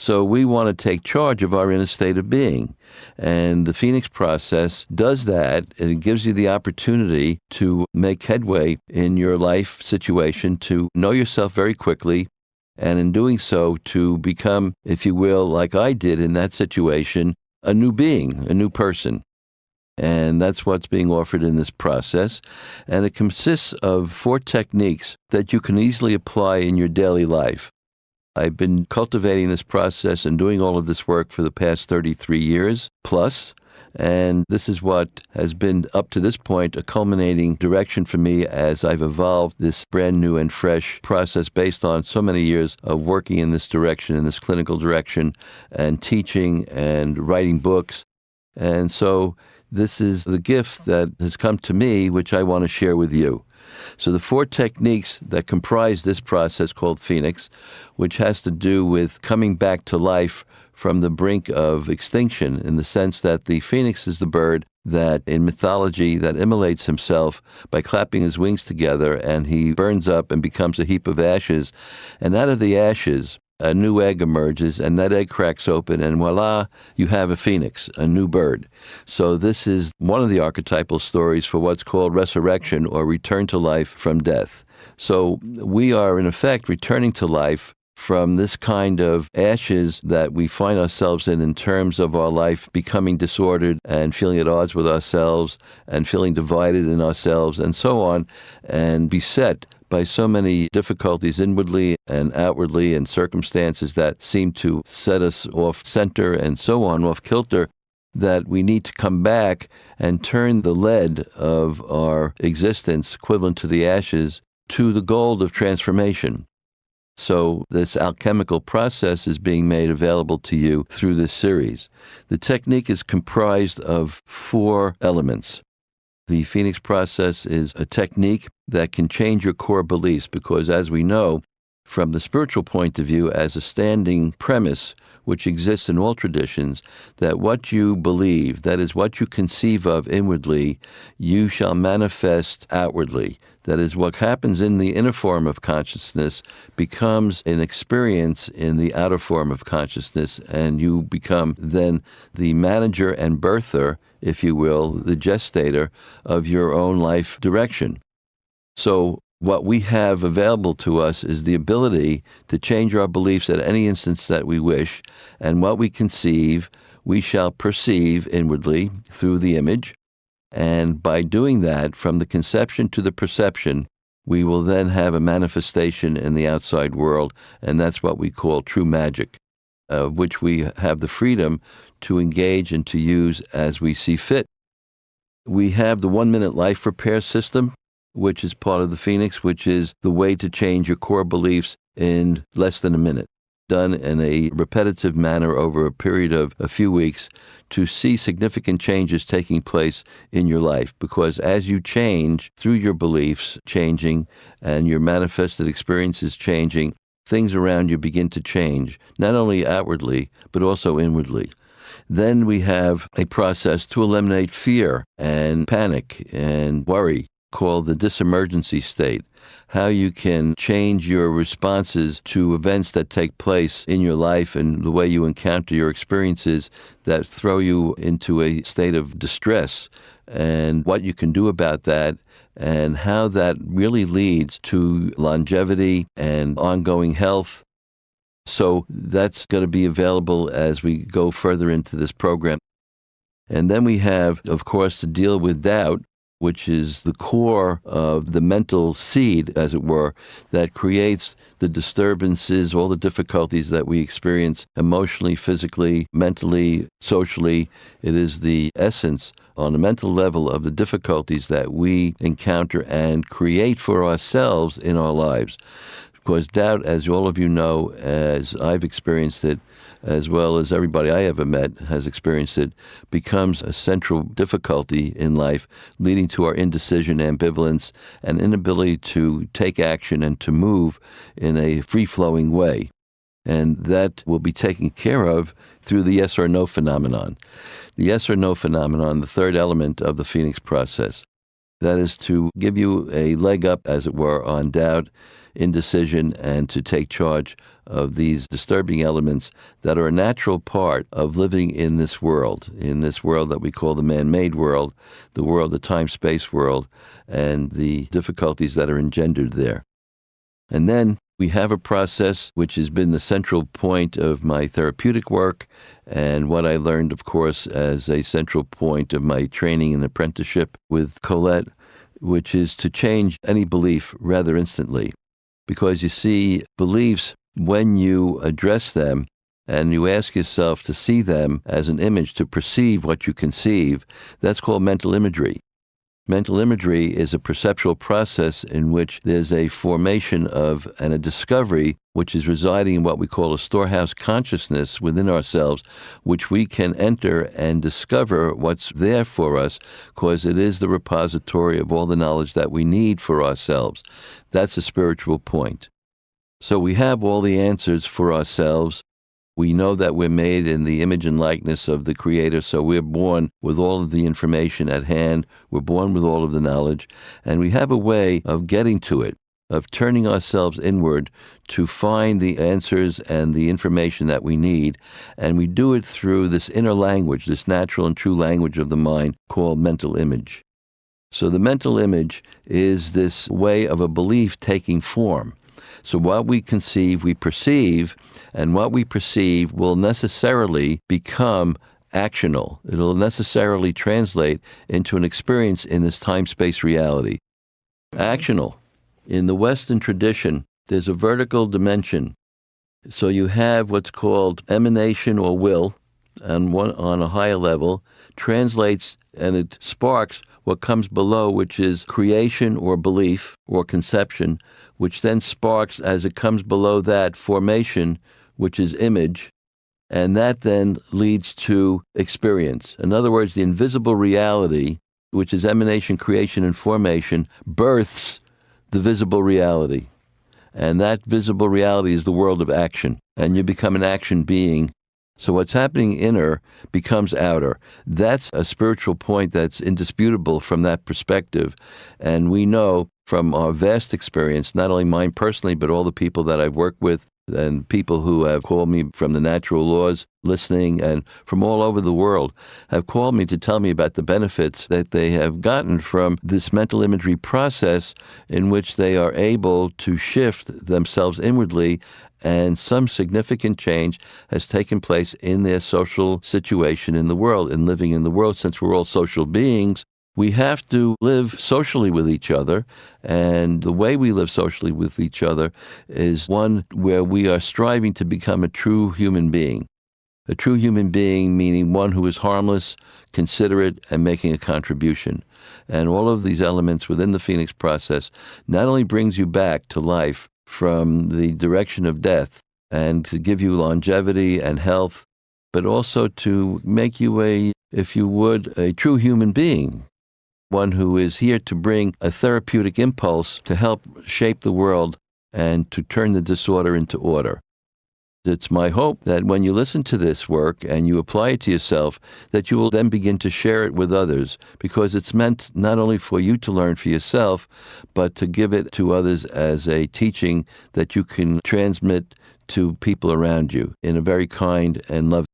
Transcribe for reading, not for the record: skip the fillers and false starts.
So we want to take charge of our inner state of being. And the Phoenix process does that, and it gives you the opportunity to make headway in your life situation, to know yourself very quickly, and in doing so, to become, if you will, like I did in that situation, a new being, a new person. And that's what's being offered in this process. And it consists of 4 techniques that you can easily apply in your daily life. I've been cultivating this process and doing all of this work for the past 33 years plus, and this is what has been, up to this point, a culminating direction for me as I've evolved this brand new and fresh process based on so many years of working in this direction, in this clinical direction, and teaching and writing books. And so this is the gift that has come to me, which I want to share with you. So the 4 techniques that comprise this process called Phoenix, which has to do with coming back to life from the brink of extinction, in the sense that the phoenix is the bird that in mythology that immolates himself by clapping his wings together, and he burns up and becomes a heap of ashes. And out of the ashes, a new egg emerges, and that egg cracks open, and voila, you have a phoenix, a new bird. So this is one of the archetypal stories for what's called resurrection, or return to life from death. So we are, in effect, returning to life from this kind of ashes that we find ourselves in terms of our life becoming disordered and feeling at odds with ourselves and feeling divided in ourselves and so on, and beset by so many difficulties inwardly and outwardly, and circumstances that seem to set us off center and so on, off kilter, that we need to come back and turn the lead of our existence, equivalent to the ashes, to the gold of transformation. So this alchemical process is being made available to you through this series. The technique is comprised of 4 elements. The Phoenix process is a technique that can change your core beliefs because, as we know, from the spiritual point of view, as a standing premise which exists in all traditions, that what you believe, that is, what you conceive of inwardly, you shall manifest outwardly. That is, what happens in the inner form of consciousness becomes an experience in the outer form of consciousness, and you become then the manager and birther, if you will, the gestator of your own life direction. So what we have available to us is the ability to change our beliefs at any instance that we wish, and what we conceive, we shall perceive inwardly through the image. And by doing that, from the conception to the perception, we will then have a manifestation in the outside world, and that's what we call true magic, which we have the freedom to engage and to use as we see fit. We have the 1-minute life repair system, which is part of the Phoenix, which is the way to change your core beliefs in less than a minute, done in a repetitive manner over a period of a few weeks to see significant changes taking place in your life. Because as you change, through your beliefs changing and your manifested experiences changing, things around you begin to change, not only outwardly, but also inwardly. Then we have a process to eliminate fear and panic and worry, called the disemergency state, how you can change your responses to events that take place in your life and the way you encounter your experiences that throw you into a state of distress, and what you can do about that, and how that really leads to longevity and ongoing health. So that's going to be available as we go further into this program. And then we have, of course, to deal with doubt, which is the core of the mental seed, as it were, that creates the disturbances, all the difficulties that we experience emotionally, physically, mentally, socially. It is the essence on a mental level of the difficulties that we encounter and create for ourselves in our lives. Because doubt, as all of you know, as I've experienced it, as well as everybody I ever met has experienced it, becomes a central difficulty in life, leading to our indecision, ambivalence, and inability to take action and to move in a free-flowing way. And that will be taken care of through the yes or no phenomenon. The yes or no phenomenon, the third element of the Phoenix process. That is to give you a leg up, as it were, on doubt, indecision, and to take charge of these disturbing elements that are a natural part of living in this world that we call the man-made world, the time-space world, and the difficulties that are engendered there. And then we have a process which has been the central point of my therapeutic work and what I learned, of course, as a central point of my training and apprenticeship with Colette, which is to change any belief rather instantly. Because you see, beliefs, when you address them and you ask yourself to see them as an image, to perceive what you conceive, that's called mental imagery. Mental imagery is a perceptual process in which there's a formation of and a discovery which is residing in what we call a storehouse consciousness within ourselves, which we can enter and discover what's there for us, because it is the repository of all the knowledge that we need for ourselves. That's a spiritual point. So we have all the answers for ourselves. We know that we're made in the image and likeness of the Creator, so we're born with all of the information at hand. We're born with all of the knowledge, and we have a way of getting to it, of turning ourselves inward to find the answers and the information that we need, and we do it through this inner language, this natural and true language of the mind called mental image. So the mental image is this way of a belief taking form. So what we conceive, we perceive, and what we perceive will necessarily become actional. It'll necessarily translate into an experience in this time-space reality. Actional. In the Western tradition, there's a vertical dimension. So you have what's called emanation or will, and one on a higher level translates and it sparks what comes below, which is creation or belief or conception, which then sparks, as it comes below that, formation, which is image, and that then leads to experience. In other words, the invisible reality, which is emanation, creation, and formation, births the visible reality. And that visible reality is the world of action, and you become an action being. So what's happening inner becomes outer. That's a spiritual point that's indisputable from that perspective. And we know from our vast experience, not only mine personally, but all the people that I've worked with and people who have called me from the natural laws, listening, and from all over the world, have called me to tell me about the benefits that they have gotten from this mental imagery process in which they are able to shift themselves inwardly, and some significant change has taken place in their social situation in the world, in living in the world. Since we're all social beings, we have to live socially with each other, and the way we live socially with each other is one where we are striving to become a true human being. A true human being meaning one who is harmless, considerate, and making a contribution. And all of these elements within the Phoenix process not only brings you back to life from the direction of death and to give you longevity and health, but also to make you if you would, a true human being. One who is here to bring a therapeutic impulse to help shape the world and to turn the disorder into order. It's my hope that when you listen to this work and you apply it to yourself, that you will then begin to share it with others, because it's meant not only for you to learn for yourself, but to give it to others as a teaching that you can transmit to people around you in a very kind and loving